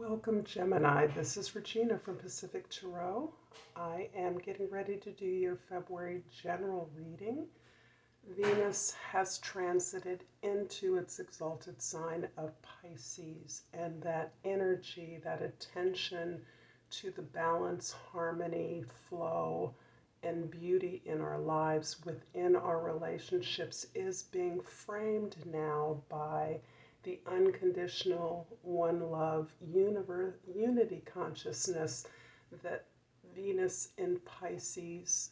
Welcome, Gemini. This is Regina from Pacific Tarot. I am getting ready to do your February general reading. Venus has transited into its exalted sign of Pisces, and that energy, that attention to the balance, harmony, flow, and beauty in our lives within our relationships is being framed now by the unconditional one love unity consciousness that Venus in Pisces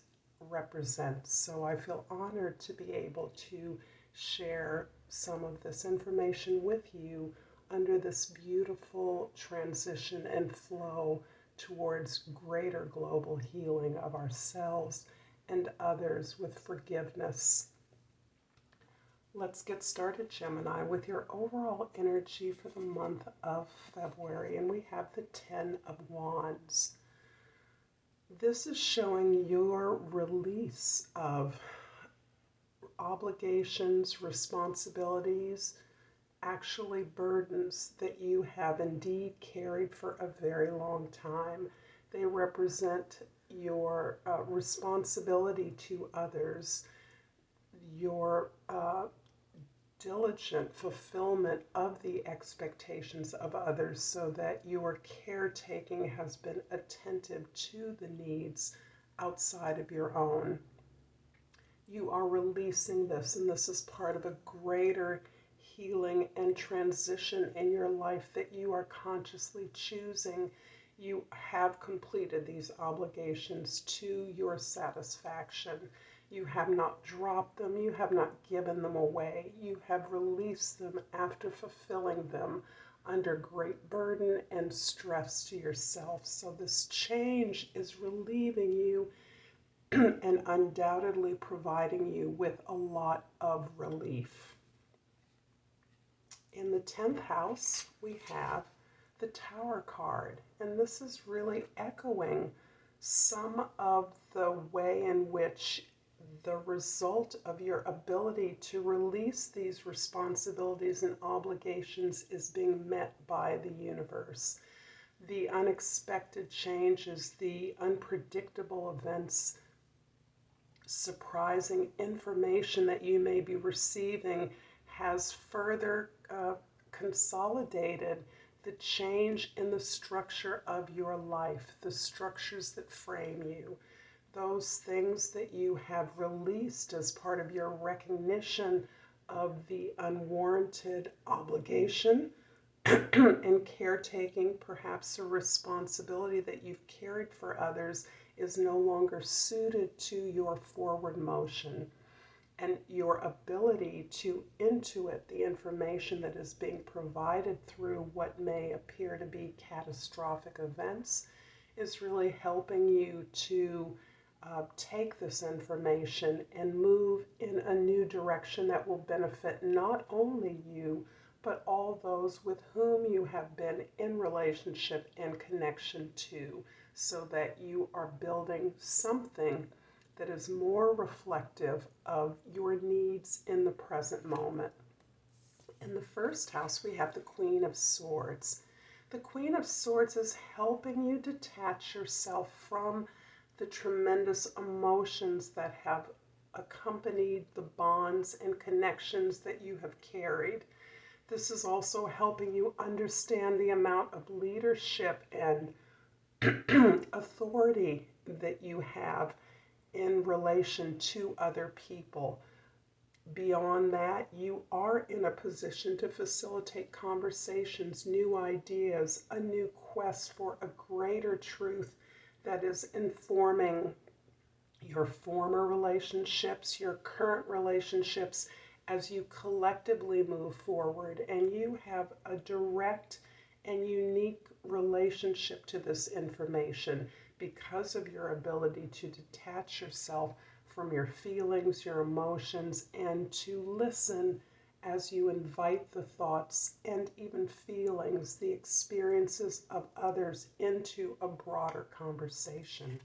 represents. So I feel honored to be able to share some of this information with you under this beautiful transition and flow towards greater global healing of ourselves and others with forgiveness. Let's get started, Gemini, with your overall energy for the month of February. And we have the 10 of Wands. This is showing your release of obligations, responsibilities, actually burdens that you have indeed carried for a very long time. They represent your responsibility to others, your diligent fulfillment of the expectations of others, so that your caretaking has been attentive to the needs outside of your own. You are releasing this, and this is part of a greater healing and transition in your life that you are consciously choosing. You have completed these obligations to your satisfaction. You have not dropped them. You have not given them away. You have released them after fulfilling them under great burden and stress to yourself. So this change is relieving you and undoubtedly providing you with a lot of relief. In the 10th house, we have the Tower card, and this is really echoing some of the way in which the result of your ability to release these responsibilities and obligations is being met by the universe. The unexpected changes, the unpredictable events, surprising information that you may be receiving has further consolidated the change in the structure of your life, the structures that frame you. Those things that you have released as part of your recognition of the unwarranted obligation and caretaking, perhaps a responsibility that you've carried for others, is no longer suited to your forward motion. And your ability to intuit the information that is being provided through what may appear to be catastrophic events is really helping you to take this information and move in a new direction that will benefit not only you, but all those with whom you have been in relationship and connection to, so that you are building something that is more reflective of your needs in the present moment. In the first house, we have the Queen of Swords. The Queen of Swords is helping you detach yourself from the tremendous emotions that have accompanied the bonds and connections that you have carried. This is also helping you understand the amount of leadership and authority that you have in relation to other people. Beyond that, you are in a position to facilitate conversations, new ideas, a new quest for a greater truth that is informing your former relationships, your current relationships, as you collectively move forward. And you have a direct and unique relationship to this information because of your ability to detach yourself from your feelings, your emotions, and to listen as you invite the thoughts and even feelings, the experiences of others into a broader conversation.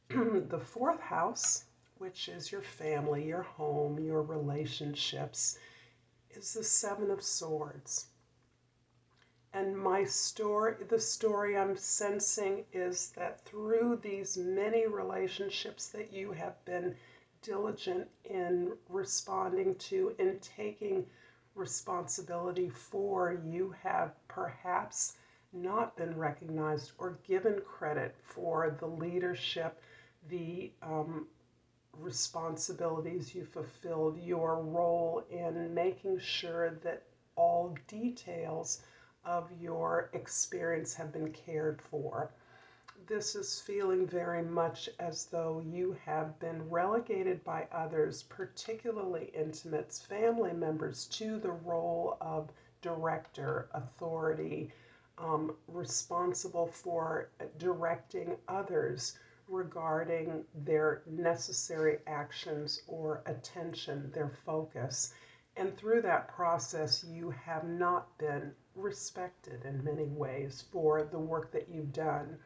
The fourth house, which is your family, your home, your relationships, is the Seven of Swords. And the story I'm sensing is that through these many relationships that you have been diligent in responding to and taking responsibility for, you have perhaps not been recognized or given credit for the leadership, the responsibilities you fulfilled, your role in making sure that all details of your experience have been cared for. This is feeling very much as though you have been relegated by others, particularly intimates, family members, to the role of director, authority, responsible for directing others regarding their necessary actions or attention, their focus. And through that process, you have not been respected in many ways for the work that you've done.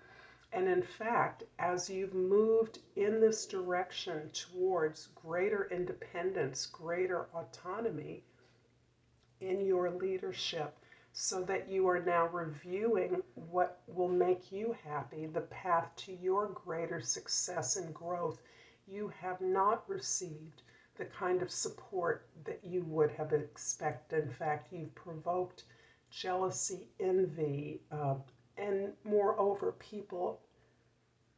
And in fact, as you've moved in this direction towards greater independence, greater autonomy in your leadership, so that you are now reviewing what will make you happy, the path to your greater success and growth, you have not received the kind of support that you would have expected. In fact, you've provoked jealousy, envy, and moreover, people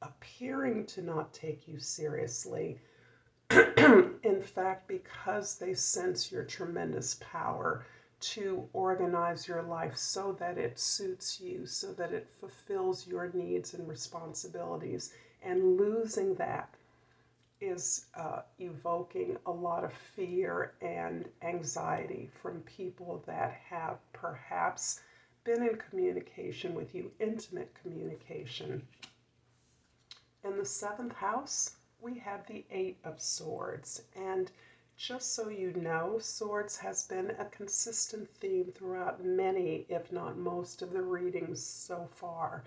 appearing to not take you seriously. In fact, because they sense your tremendous power to organize your life so that it suits you, so that it fulfills your needs and responsibilities. And losing that is evoking a lot of fear and anxiety from people that have perhaps been in communication with you, intimate communication. In the 7th house, we have the 8 of Swords. And just so you know, Swords has been a consistent theme throughout many, if not most, of the readings so far.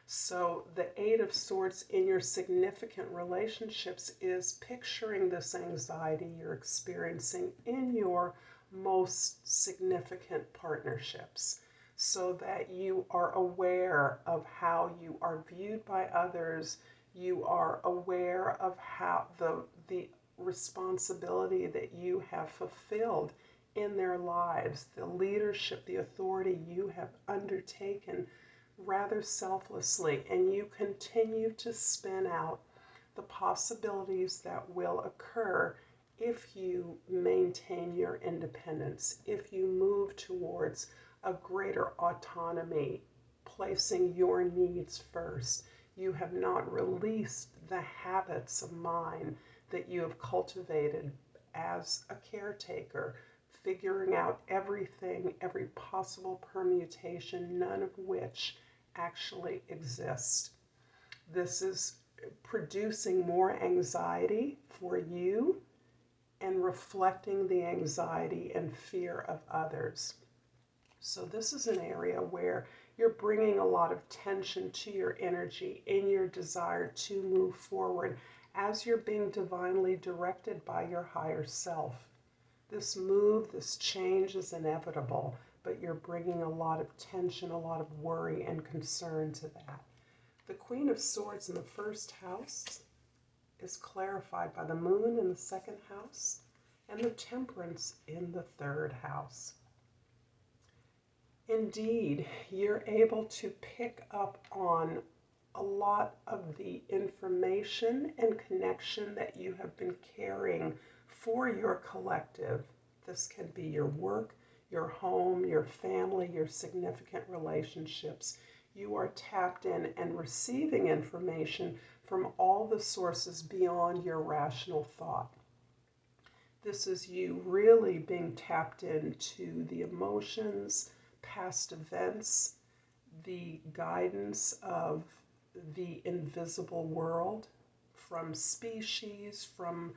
So the 8 of Swords in your significant relationships is picturing this anxiety you're experiencing in your most significant partnerships, so that you are aware of how you are viewed by others. You are aware of how the responsibility that you have fulfilled in their lives, the leadership, the authority you have undertaken rather selflessly, and you continue to spin out the possibilities that will occur if you maintain your independence, if you move towards a greater autonomy, placing your needs first. You have not released the habits of mind that you have cultivated as a caretaker, figuring out everything, every possible permutation, none of which actually exist. This is producing more anxiety for you and reflecting the anxiety and fear of others. So this is an area where you're bringing a lot of tension to your energy in your desire to move forward as you're being divinely directed by your higher self. This move, this change is inevitable, but you're bringing a lot of tension, a lot of worry and concern to that. The Queen of Swords in the 1st house is clarified by the Moon in the 2nd house and the Temperance in the 3rd house. Indeed, you're able to pick up on a lot of the information and connection that you have been carrying for your collective. This can be your work, your home, your family, your significant relationships. You are tapped in and receiving information from all the sources beyond your rational thought. This is you really being tapped into the emotions, past events, the guidance of the invisible world, from species, from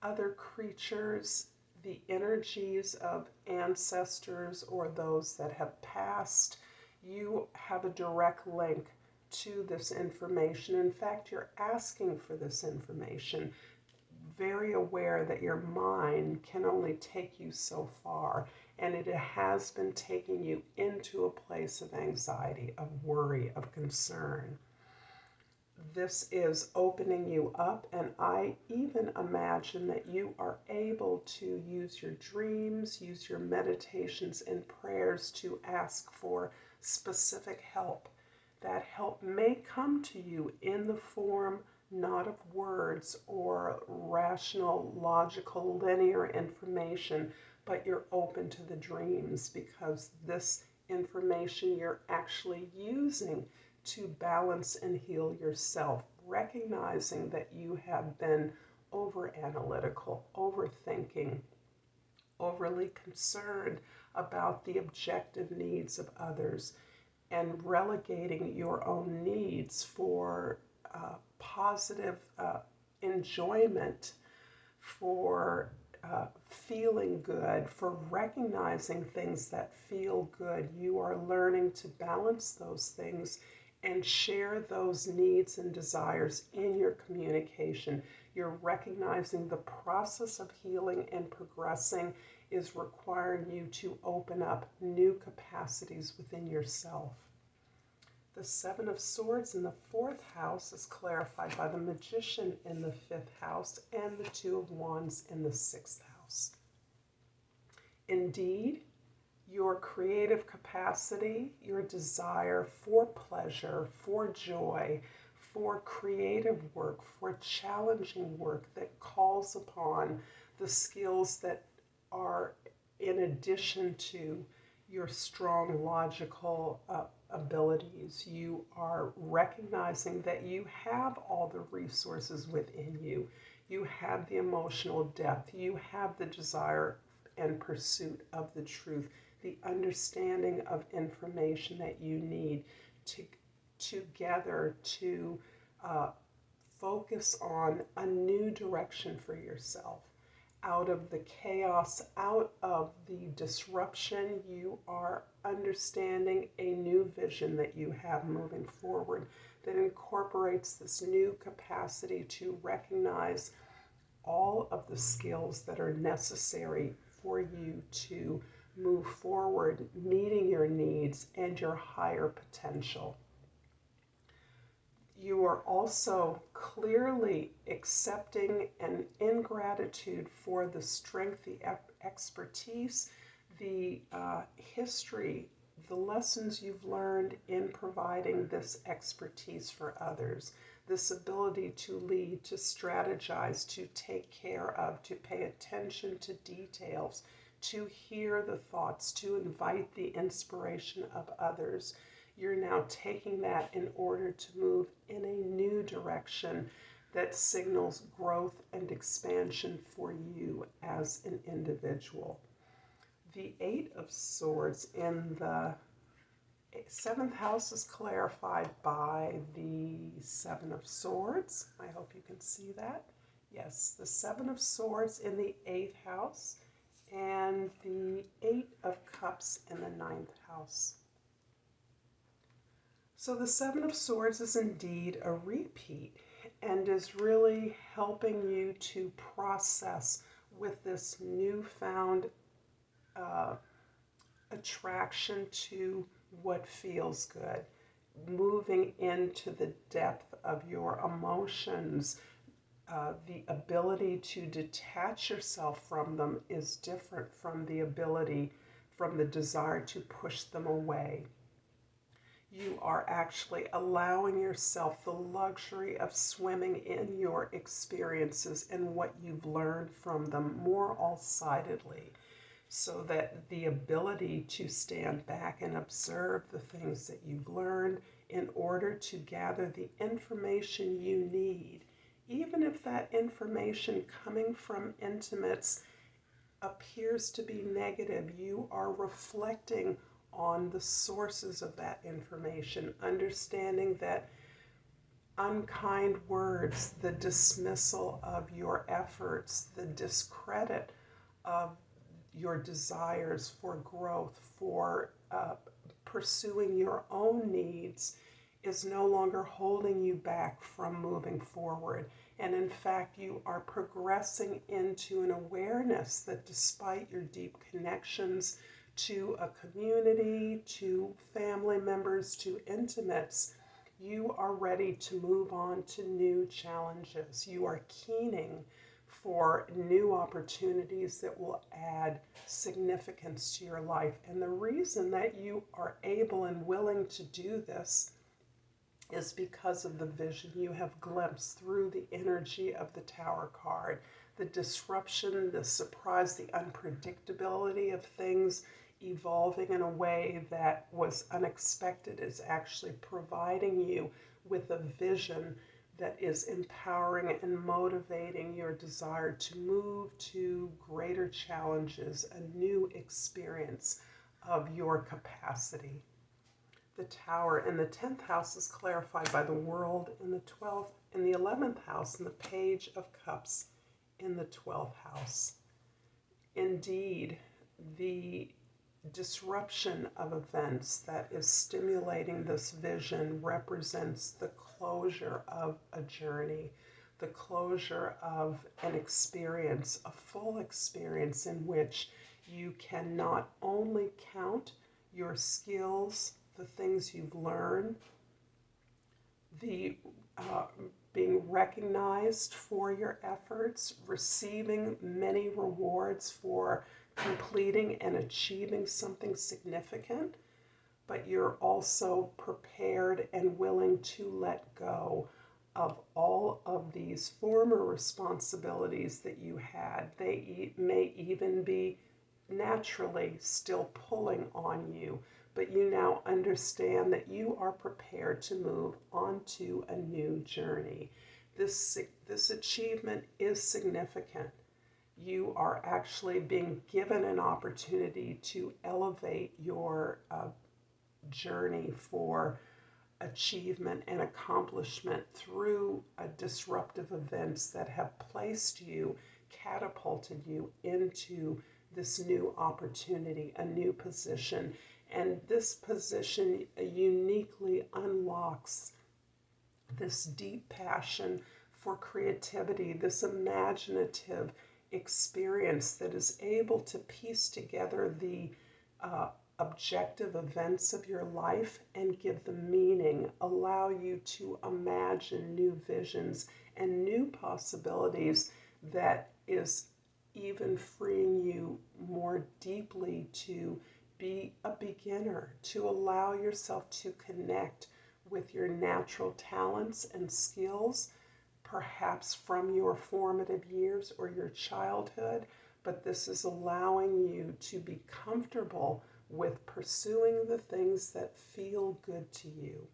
other creatures, the energies of ancestors or those that have passed. You have a direct link to this information. In fact, you're asking for this information, very aware that your mind can only take you so far. and it has been taking you into a place of anxiety, of worry, of concern. This is opening you up, and I even imagine that you are able to use your dreams, use your meditations and prayers to ask for specific help. That help may come to you in the form not of words or rational, logical, linear information, but you're open to the dreams because this information you're actually using to balance and heal yourself, recognizing that you have been over-analytical, overthinking, overly concerned about the objective needs of others, and relegating your own needs for positive enjoyment, for feeling good, for recognizing things that feel good. You are learning to balance those things and share those needs and desires in your communication. You're recognizing the process of healing and progressing is requiring you to open up new capacities within yourself. The Seven of Swords in the 4th house is clarified by the Magician in the 5th house and the Two of Wands in the 6th house. Indeed, your creative capacity, your desire for pleasure, for joy, for creative work, for challenging work that calls upon the skills that are in addition to your strong logical abilities. You are recognizing that you have all the resources within you. You have the emotional depth. You have the desire and pursuit of the truth, the understanding of information that you need together to focus on a new direction for yourself. Out of the chaos, out of the disruption, you are understanding a new vision that you have moving forward that incorporates this new capacity to recognize all of the skills that are necessary for you to move forward, meeting your needs and your higher potential. You are also clearly accepting and in gratitude for the strength, the expertise, the history, the lessons you've learned in providing this expertise for others, this ability to lead, to strategize, to take care of, to pay attention to details, to hear the thoughts, to invite the inspiration of others. You're now taking that in order to move in a new direction that signals growth and expansion for you as an individual. The Eight of Swords in the 7th house is clarified by the Seven of Swords. I hope you can see that. Yes, the Seven of Swords in the 8th house and the Eight of Cups in the 9th house. So the Seven of Swords is indeed a repeat and is really helping you to process with this newfound attraction to what feels good, moving into the depth of your emotions. The ability to detach yourself from them is different from the desire to push them away. You are actually allowing yourself the luxury of swimming in your experiences and what you've learned from them more all-sidedly, so that the ability to stand back and observe the things that you've learned in order to gather the information you need, even if that information coming from intimates appears to be negative, you are reflecting on the sources of that information, understanding that unkind words, the dismissal of your efforts, the discredit of your desires for growth, for pursuing your own needs, is no longer holding you back from moving forward. And in fact, you are progressing into an awareness that despite your deep connections to a community, to family members, to intimates, you are ready to move on to new challenges. You are keening for new opportunities that will add significance to your life. And the reason that you are able and willing to do this is because of the vision you have glimpsed through the energy of the Tower card. The disruption, the surprise, the unpredictability of things evolving in a way that was unexpected is actually providing you with a vision that is empowering and motivating your desire to move to greater challenges, a new experience of your capacity. The Tower in the 10th house is clarified by the World in the 12th, in the 11th house, and the Page of Cups in the 12th house. Indeed, the disruption of events that is stimulating this vision represents the closure of a journey, the closure of an experience, a full experience in which you can not only count your skills, the things you've learned, the being recognized for your efforts, receiving many rewards for completing and achieving something significant, but you're also prepared and willing to let go of all of these former responsibilities that you had. They may even be naturally still pulling on you, but you now understand that you are prepared to move onto a new journey. This achievement is significant. You are actually being given an opportunity to elevate your journey for achievement and accomplishment through disruptive events that have placed you, catapulted you into this new opportunity, a new position. And this position uniquely unlocks this deep passion for creativity, this imaginative experience that is able to piece together the objective events of your life and give them meaning, allow you to imagine new visions and new possibilities that is even freeing you more deeply to be a beginner, to allow yourself to connect with your natural talents and skills, perhaps from your formative years or your childhood, but this is allowing you to be comfortable with pursuing the things that feel good to you.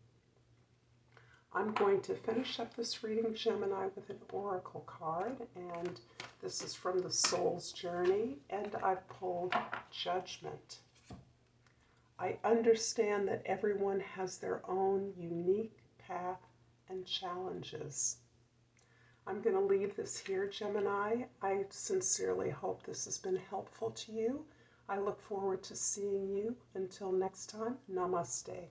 I'm going to finish up this reading, Gemini, with an oracle card, and this is from the Soul's Journey, and I've pulled Judgment. I understand that everyone has their own unique path and challenges. I'm going to leave this here, Gemini. I sincerely hope this has been helpful to you. I look forward to seeing you. Until next time, Namaste.